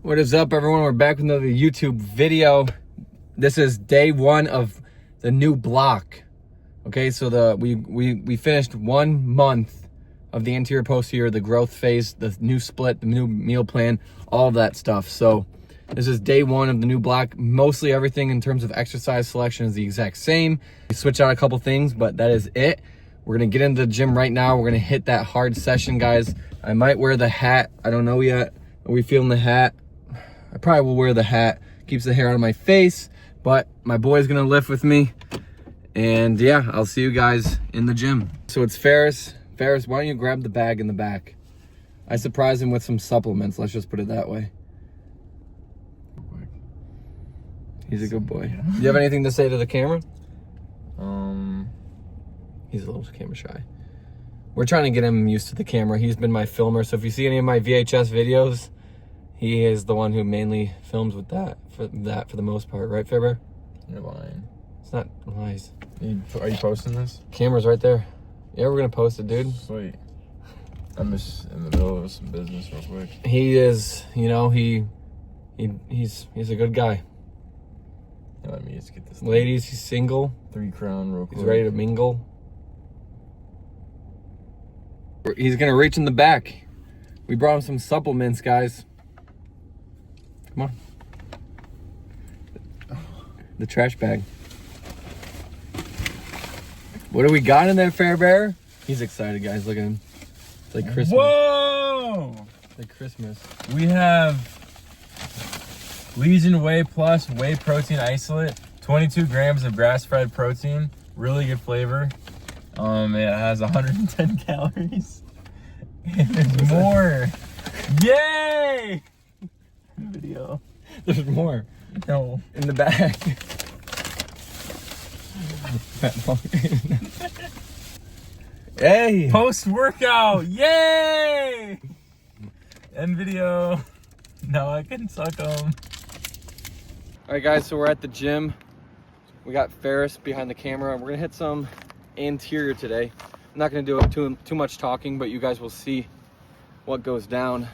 What is up, everyone? We're back with another YouTube video. This is day one of the new block. Okay, so we finished 1 month of the anterior posterior, the growth phase, the new split, the new meal plan, all of that stuff. So this is day one of the new block. Mostly everything in terms of exercise selection is the exact same. We switch out a couple things, but that is it. We're gonna get into the gym right now. We're gonna hit that hard session, guys. I might wear the hat. I don't know yet. Are we feeling the hat? I probably will wear the hat. Keeps the hair out of my face, but my boy's gonna lift with me. And yeah, I'll see you guys in the gym. So it's Ferris. Ferris, why don't you grab the bag in the back? I surprised him with some supplements, let's just put it that way. He's a good boy. Do you have anything to say to the camera? He's a little camera shy. We're trying to get him used to the camera. He's been my filmer, so if you see any of my VHS videos, he is the one who mainly films with that for the most part, right, Fairbear? You're lying. It's not lies. Are you posting this? Camera's right there. Yeah, we're gonna post it, dude. Sweet. I'm just in the middle of some business real quick. He is, you know, he's a good guy. Yeah, let me just get this. Ladies, he's single. 3 crown real quick. He's ready to mingle. He's gonna reach in the back. We brought him some supplements, guys. Come on. The trash bag. What do we got in there, Fairbear? He's excited, guys. Look at him. It's like Christmas. Whoa! It's like Christmas. We have Legion Whey Plus Whey Protein Isolate. 22 grams of grass-fed protein. Really good flavor. It has 110 calories. And there's more. Yay! Video. There's more. No. In the bag. Hey! Post-workout! Yay! End video. Now I can suck them. Alright guys, so we're at the gym. We got Ferris behind the camera. We're gonna hit some anterior today. I'm not gonna do too much talking, but you guys will see what goes down.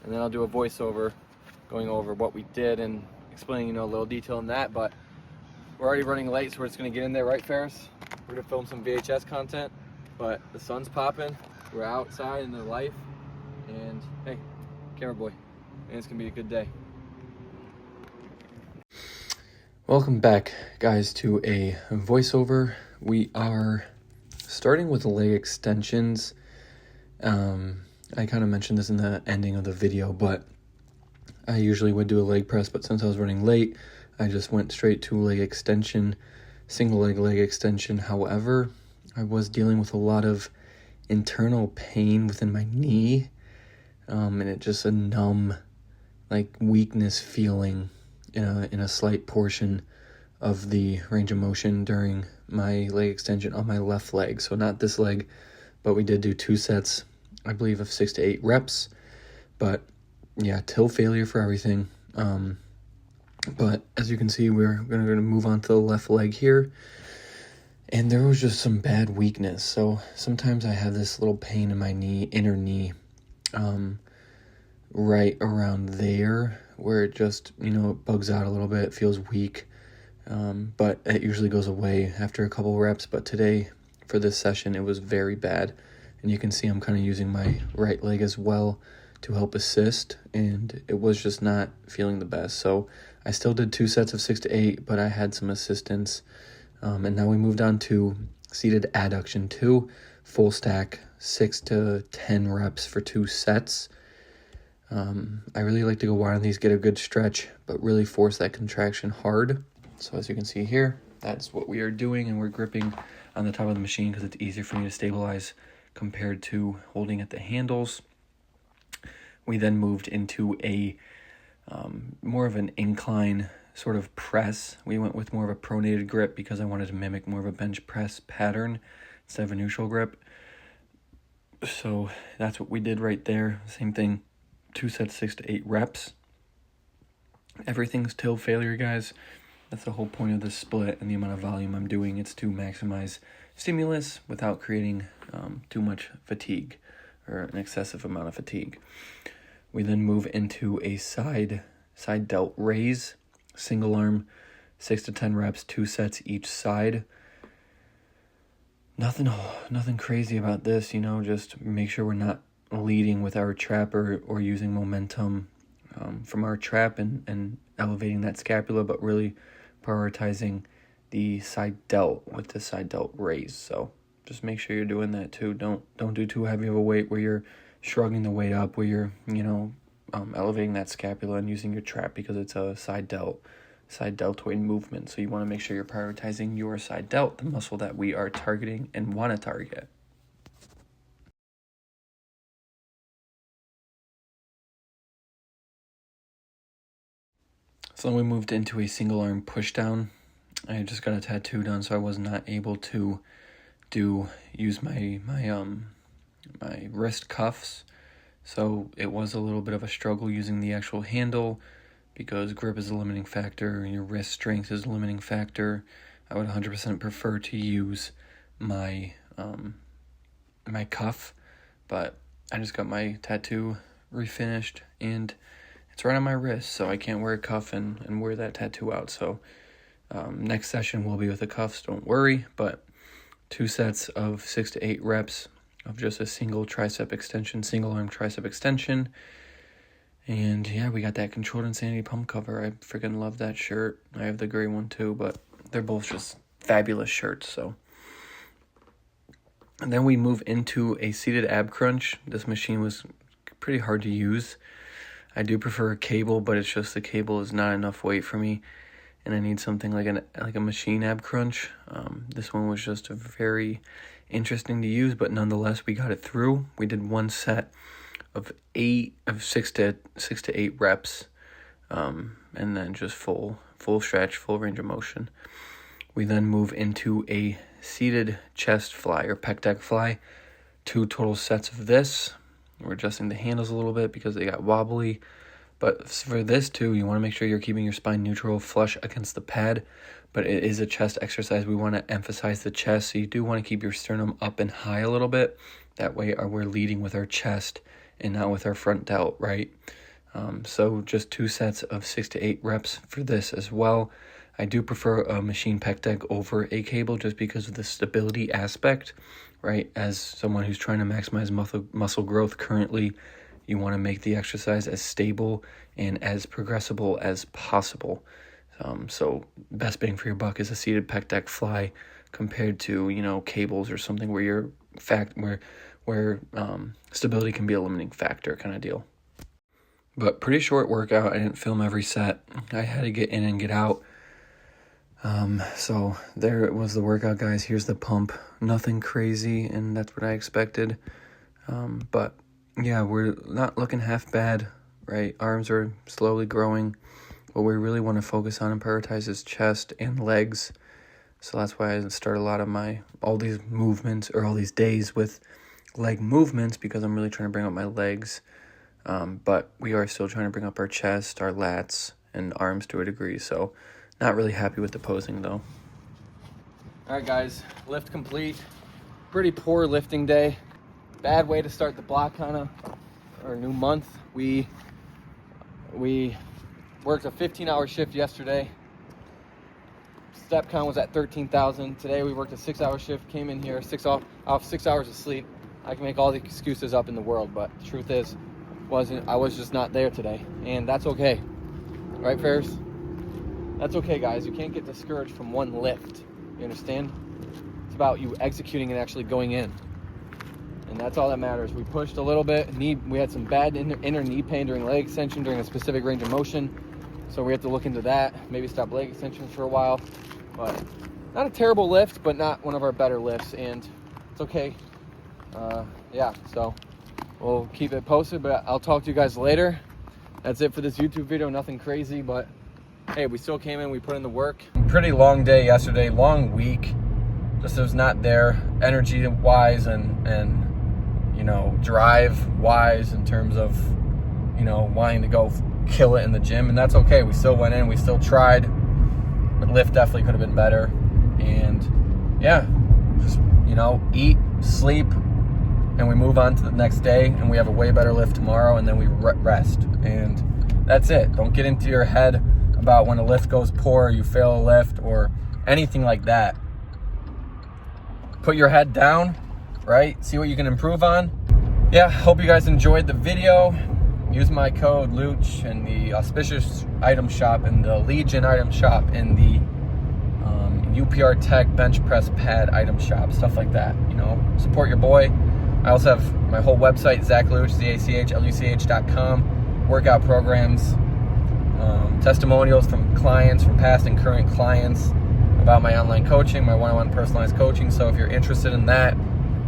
And then I'll do a voiceover going over what we did and explaining, you know, a little detail in that. But we're already running late, so we're just gonna get in there, right, Ferris? We're gonna film some VHS content, but the sun's popping. We're outside in the life, and hey, camera boy, and it's gonna be a good day. Welcome back, guys, to a voiceover. We are starting with leg extensions. I kind of mentioned this in the ending of the video, but I usually would do a leg press, but since I was running late, I just went straight to leg extension, single leg extension. However, I was dealing with a lot of internal pain within my knee, and it just a numb, like, weakness feeling in a slight portion of the range of motion during my leg extension on my left leg. So not this leg, but we did do 2 sets, I believe, of 6 to 8 reps. But yeah, till failure for everything. But as you can see, we're gonna move on to the left leg here. And there was just some bad weakness. So sometimes I have this little pain in my knee, inner knee, right around there, where it just, you know, it bugs out a little bit, it feels weak. But it usually goes away after a couple reps. But today, for this session, it was very bad. And you can see I'm kind of using my right leg as well to help assist, and it was just not feeling the best. So I still did 2 sets of 6 to 8, but I had some assistance. And now we moved on to seated adduction 2, full stack, 6 to 10 reps for 2 sets. I really like to go wide on these, get a good stretch, but really force that contraction hard. So as you can see here, that's what we are doing, and we're gripping on the top of the machine because it's easier for me to stabilize compared to holding at the handles. We then moved into a more of an incline sort of press. We went with more of a pronated grip because I wanted to mimic more of a bench press pattern instead of a neutral grip. So that's what we did right there. Same thing, 2 sets, 6 to 8 reps. Everything's till failure, guys. That's the whole point of this split and the amount of volume I'm doing. It's to maximize stimulus without creating too much fatigue or an excessive amount of fatigue. We then move into a side delt raise, single arm, 6 to 10 reps, 2 sets each side. Nothing crazy about this, just make sure we're not leading with our trap or using momentum from our trap and elevating that scapula, but really prioritizing the side delt with the side delt raise. So just make sure you're doing that too. Don't do too heavy of a weight where you're shrugging the weight up, where you're elevating that scapula and using your trap, because it's a side deltoid movement. So you want to make sure you're prioritizing your side delt, the muscle that we are targeting and want to target. So then we moved into a single arm push down. I just got a tattoo done, so I was not able to use my wrist cuffs. So it was a little bit of a struggle using the actual handle, because grip is a limiting factor, your wrist strength is a limiting factor. I would 100% prefer to use my my cuff, but I just got my tattoo refinished and it's right on my wrist, so I can't wear a cuff and wear that tattoo out. So next session will be with the cuffs, don't worry, but 2 sets of 6 to 8 reps of just a single tricep extension, single arm tricep extension. And yeah, we got that Controlled Insanity pump cover. I freaking love that shirt. I have the gray one too, but they're both just fabulous shirts. So, and then we move into a seated ab crunch. This machine was pretty hard to use. I do prefer a cable, but it's just the cable is not enough weight for me, and I need something like a machine ab crunch. This one was just very interesting to use, but nonetheless we got it through. We did 1 set of 6 to 8 reps, and then just full stretch, full range of motion. We then move into a seated chest fly or pec deck fly. 2 total sets of this. We're adjusting the handles a little bit because they got wobbly. But for this too, you want to make sure you're keeping your spine neutral, flush against the pad. But it is a chest exercise. We want to emphasize the chest. So you do want to keep your sternum up and high a little bit. That way we're leading with our chest and not with our front delt, right? So just 2 sets of 6 to 8 reps for this as well. I do prefer a machine pec deck over a cable just because of the stability aspect, right? As someone who's trying to maximize muscle growth currently, you want to make the exercise as stable and as progressible as possible. So best bang for your buck is a seated pec deck fly compared to, cables or something where where stability can be a limiting factor kind of deal. But pretty short workout. I didn't film every set. I had to get in and get out. So there it was, the workout, guys. Here's the pump. Nothing crazy, and that's what I expected. But yeah, we're not looking half bad, right? Arms are slowly growing. What we really want to focus on and prioritize is chest and legs. So that's why I start a lot of all these movements or all these days with leg movements, because I'm really trying to bring up my legs. But we are still trying to bring up our chest, our lats, and arms to a degree. So not really happy with the posing though. All right, guys, lift complete. Pretty poor lifting day. Bad way to start the block, kind of, or a new month. We worked a 15-hour shift yesterday. Step count was at 13,000. Today we worked a 6-hour shift, came in here, 6 hours of sleep. I can make all the excuses up in the world, but the truth is, I was just not there today, and that's okay. Right, Ferris? That's okay, guys. You can't get discouraged from one lift. You understand? It's about you executing and actually going in. And that's all that matters. We pushed a little bit. We had some bad inner knee pain during leg extension during a specific range of motion. So we have to look into that. Maybe stop leg extensions for a while. But not a terrible lift, but not one of our better lifts. And it's okay. Yeah, so we'll keep it posted, but I'll talk to you guys later. That's it for this YouTube video. Nothing crazy, but hey, we still came in, we put in the work. Pretty long day yesterday, long week. Just was not there energy wise and drive wise in terms of, wanting to go kill it in the gym. And that's okay. We still went in, we still tried, but lift definitely could have been better. And yeah, just, eat, sleep, and we move on to the next day, and we have a way better lift tomorrow, and then we rest. And that's it. Don't get into your head about when a lift goes poor, you fail a lift, or anything like that. Put your head down, right? See what you can improve on. Yeah, hope you guys enjoyed the video. Use my code LUCH in the auspicious item shop, in the Legion item shop, in the UPR Tech bench press pad item shop, stuff like that. You know, support your boy. I also have my whole website, zachluch, zachluch.com, workout programs, testimonials from clients, from past and current clients about my online coaching, my one-on-one personalized coaching. So if you're interested in that,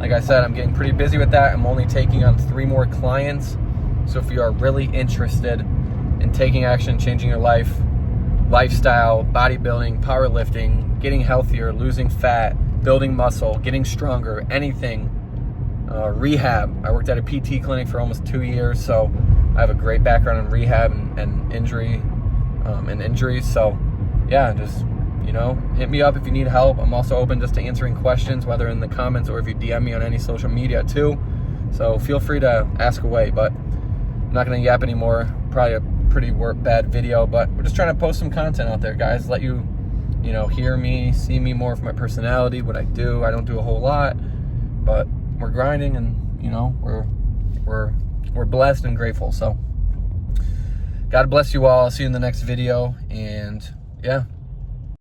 like I said, I'm getting pretty busy with that. I'm only taking on 3 more clients. So if you are really interested in taking action, changing your life, lifestyle, bodybuilding, powerlifting, getting healthier, losing fat, building muscle, getting stronger, anything, rehab. I worked at a PT clinic for almost 2 years, so I have a great background in rehab and injuries. So yeah, just, you know, hit me up if you need help. I'm also open just to answering questions, whether in the comments or if you DM me on any social media too. So feel free to ask away, but I'm not going to yap anymore. Probably a pretty bad video, but we're just trying to post some content out there, guys. Let you know, hear me, see me more of my personality, what I do. I don't do a whole lot, but we're grinding, and you know, we're blessed and grateful. So God bless you all. I'll see you in the next video, and yeah,